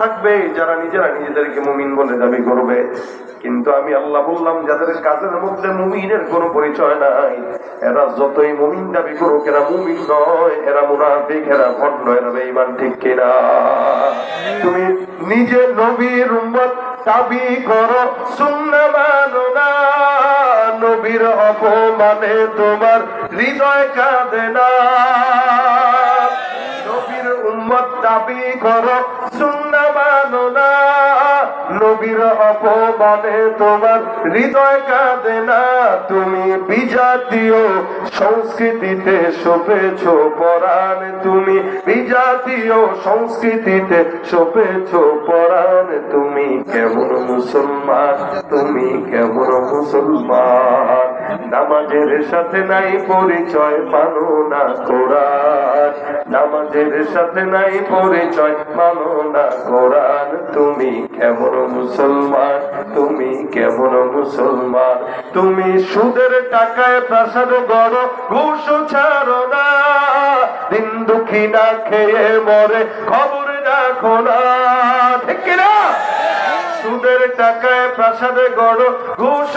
থাকবে যারা নিজেরা নিজেদেরকে মুমিন বলে দাবি করবে, কিন্তু আমি আল্লাহ বললাম যাদের কাজের মধ্যে মুমিনের কোনো পরিচয় নাই, এরা যতই মুমিন দাবি করুক এরা মুমিন নয়, এরা মুনাফিক, এরা ভণ্ড, এরা বেঈমান। ঠিক কিনা? তুমি নিজে নবীর উম্মত দাবি করো, সুন্নাহ মানো না, নবীর অপমানে তোমার হৃদয় কাঁদে না। নবীর উম্মত দাবি করো, সুন্নাহ মানো না, নবীর অপমানে তোমার হৃদয় কাঁদে না। তুমি বিজাতীয় সংস্কৃতিতে সপেছ পরাণ, তুমি বিজাতীয় সংস্কৃতিতে সপেছ পরাণ। তুমি কেমন মুসলমান, তুমি কেমন মুসলমান? নামাজের সাথে নাই পরিচয়, মানো না কোরআন, নামাজের সাথে নাই পরিচয়, মানো না কোরআন। তুমি কেমন মুসলমান, তুমি কেমন মুসলমান? তুমি সুদের টাকায় প্রাসাদ গড়, ঘুষ ছাড়ো না, দিন দুঃখী না খেয়ে মরে খবর রাখো না। ঠিক কিনা? সুদের টাকায় প্রাসাদ গড়, ঘুষ